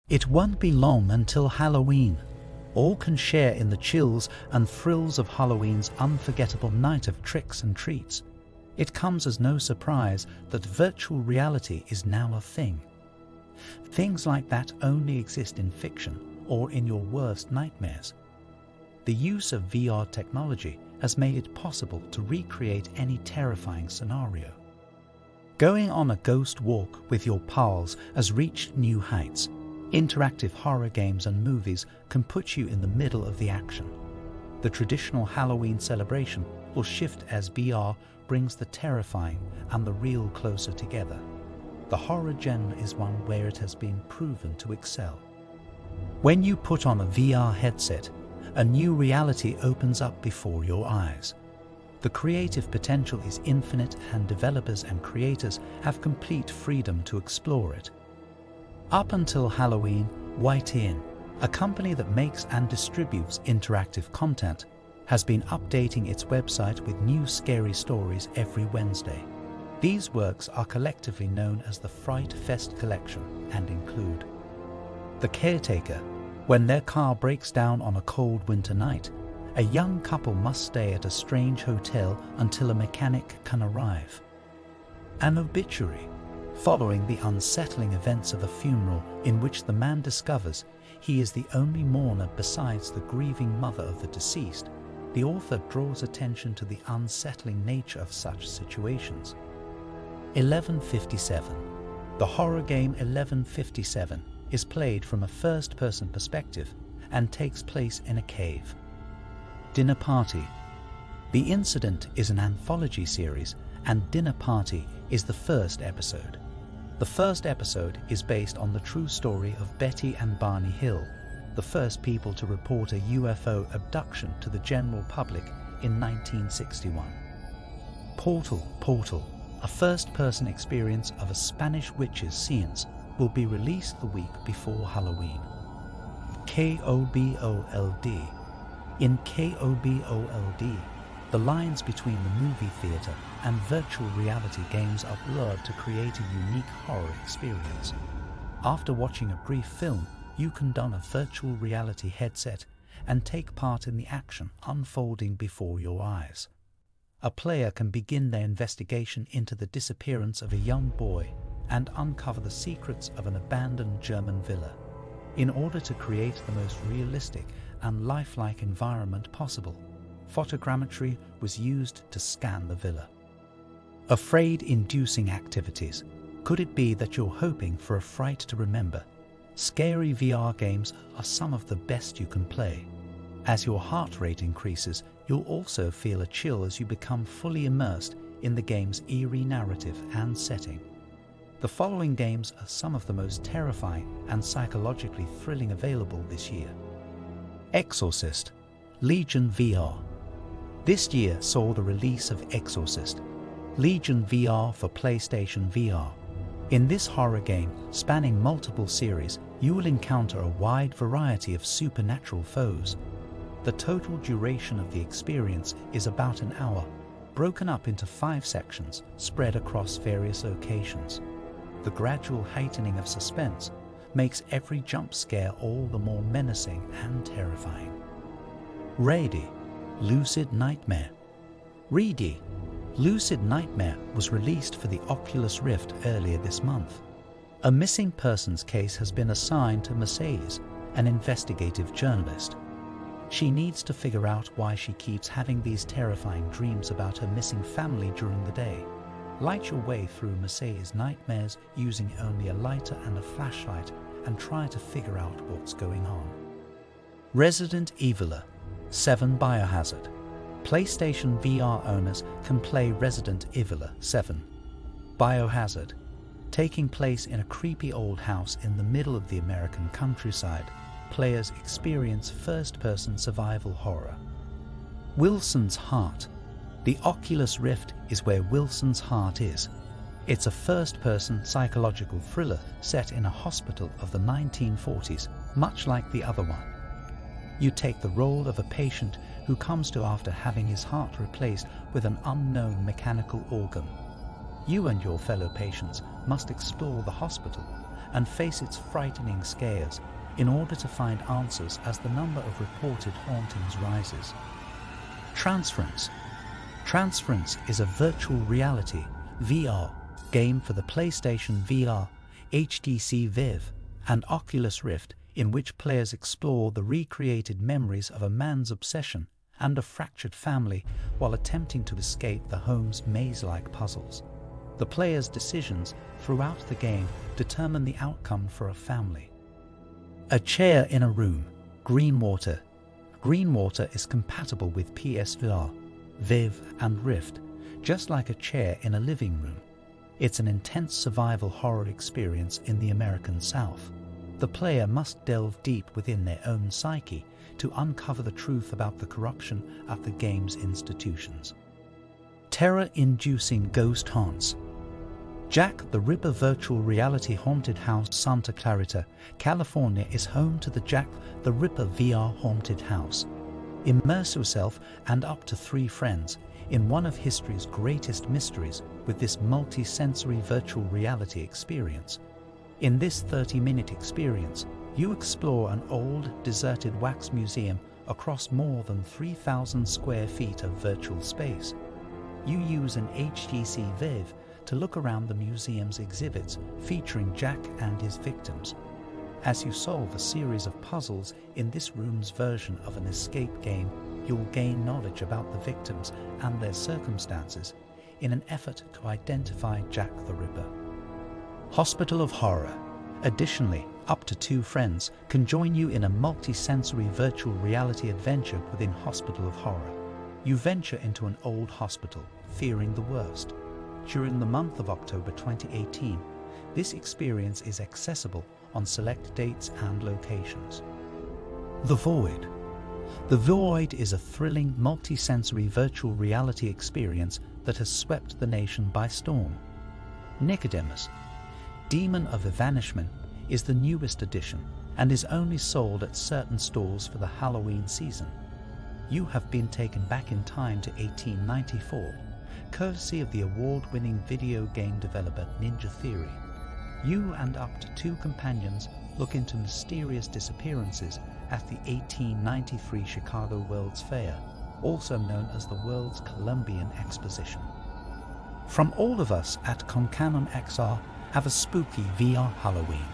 It won't be long until Halloween. All can share in the chills and thrills of Halloween's unforgettable night of tricks and treats. It comes as no surprise that virtual reality is now a thing. Things like that only exist in fiction or in your worst nightmares. The use of VR technology has made it possible to recreate any terrifying scenario. Going on a ghost walk with your pals has reached new heights. Interactive horror games and movies can put you in the middle of the action. The traditional Halloween celebration will shift as VR brings the terrifying and the real closer together. The horror genre is one where it has been proven to excel. When you put on a VR headset, a new reality opens up before your eyes. The creative potential is infinite, and developers and creators have complete freedom to explore it. Up until Halloween, YTN, a company that makes and distributes interactive content, has been updating its website with new scary stories every Wednesday. These works are collectively known as the Fright Fest Collection and include The Caretaker. When their car breaks down on a cold winter night, a young couple must stay at a strange hotel until a mechanic can arrive. An Obituary. Following the unsettling events of a funeral in which the man discovers he is the only mourner besides the grieving mother of the deceased, the author draws attention to the unsettling nature of such situations. 1157. The horror game 1157 is played from a first-person perspective and takes place in a cave. Dinner Party. The incident is an anthology series, and Dinner Party is the first episode. The first episode is based on the true story of Betty and Barney Hill, the first people to report a UFO abduction to the general public in 1961. Portal, a first-person experience of a Spanish witch's scenes, will be released the week before Halloween. KOBOLD. In KOBOLD, the lines between the movie theater and virtual reality games are blurred to create a unique horror experience. After watching a brief film, you can don a virtual reality headset and take part in the action unfolding before your eyes. A player can begin their investigation into the disappearance of a young boy and uncover the secrets of an abandoned German villa. In order to create the most realistic and lifelike environment possible, photogrammetry was used to scan the villa. Afraid-inducing activities. Could it be that you're hoping for a fright to remember? Scary VR games are some of the best you can play. As your heart rate increases, you'll also feel a chill as you become fully immersed in the game's eerie narrative and setting. The following games are some of the most terrifying and psychologically thrilling available this year. Exorcist. Legion VR. This year saw the release of Exorcist. Legion VR for PlayStation VR. In this horror game, spanning multiple series, you will encounter a wide variety of supernatural foes. The total duration of the experience is about an hour, broken up into 5 sections spread across various locations. The gradual heightening of suspense makes every jump scare all the more menacing and terrifying. Ready. Lucid Nightmare. Ready. Lucid Nightmare was released for the Oculus Rift earlier this month. A missing persons case has been assigned to Mercedes, an investigative journalist. She needs to figure out why she keeps having these terrifying dreams about her missing family during the day. Light your way through Mercedes' nightmares using only a lighter and a flashlight and try to figure out what's going on. Resident Evil 7 Biohazard. PlayStation VR owners can play Resident Evil 7 Biohazard. Taking place in a creepy old house in the middle of the American countryside, players experience first-person survival horror. Wilson's Heart. The Oculus Rift is where Wilson's heart is. It's a first-person psychological thriller set in a hospital of the 1940s, much like the other one. You take the role of a patient who comes to after having his heart replaced with an unknown mechanical organ. You and your fellow patients must explore the hospital and face its frightening scares in order to find answers as the number of reported hauntings rises. Transference. Transference is a virtual reality (VR) game for the PlayStation VR, HTC Vive, and Oculus Rift, in which players explore the recreated memories of a man's obsession and a fractured family while attempting to escape the home's maze-like puzzles. The player's decisions throughout the game determine the outcome for a family. A chair in a room. Green water. Green water is compatible with PSVR, Vive, and Rift, just like a chair in a living room. It's an intense survival horror experience in the American South. The player must delve deep within their own psyche to uncover the truth about the corruption at the game's institutions. Terror-inducing ghost haunts. Jack the Ripper virtual reality haunted house Santa Clarita, California is home to the Jack the Ripper VR haunted house. Immerse yourself and up to 3 friends in one of history's greatest mysteries with this multi-sensory virtual reality experience. In this 30-minute experience, you explore an old, deserted wax museum across more than 3,000 square feet of virtual space. You use an HTC Vive to look around the museum's exhibits featuring Jack and his victims. As you solve a series of puzzles in this room's version of an escape game, you'll gain knowledge about the victims and their circumstances in an effort to identify Jack the Ripper. Hospital of Horror. Additionally, up to 2 friends can join you in a multi-sensory virtual reality adventure within Hospital of Horror. You venture into an old hospital, fearing the worst. During the month of October 2018, this experience is accessible on select dates and locations. The Void. The Void is a thrilling multi-sensory virtual reality experience that has swept the nation by storm. Nicodemus. Demon of Evanishment is the newest edition and is only sold at certain stores for the Halloween season. You have been taken back in time to 1894, courtesy of the award-winning video game developer Ninja Theory. You and up to 2 companions look into mysterious disappearances at the 1893 Chicago World's Fair, also known as the World's Columbian Exposition. From all of us at Concannon XR, have a spooky VR Halloween.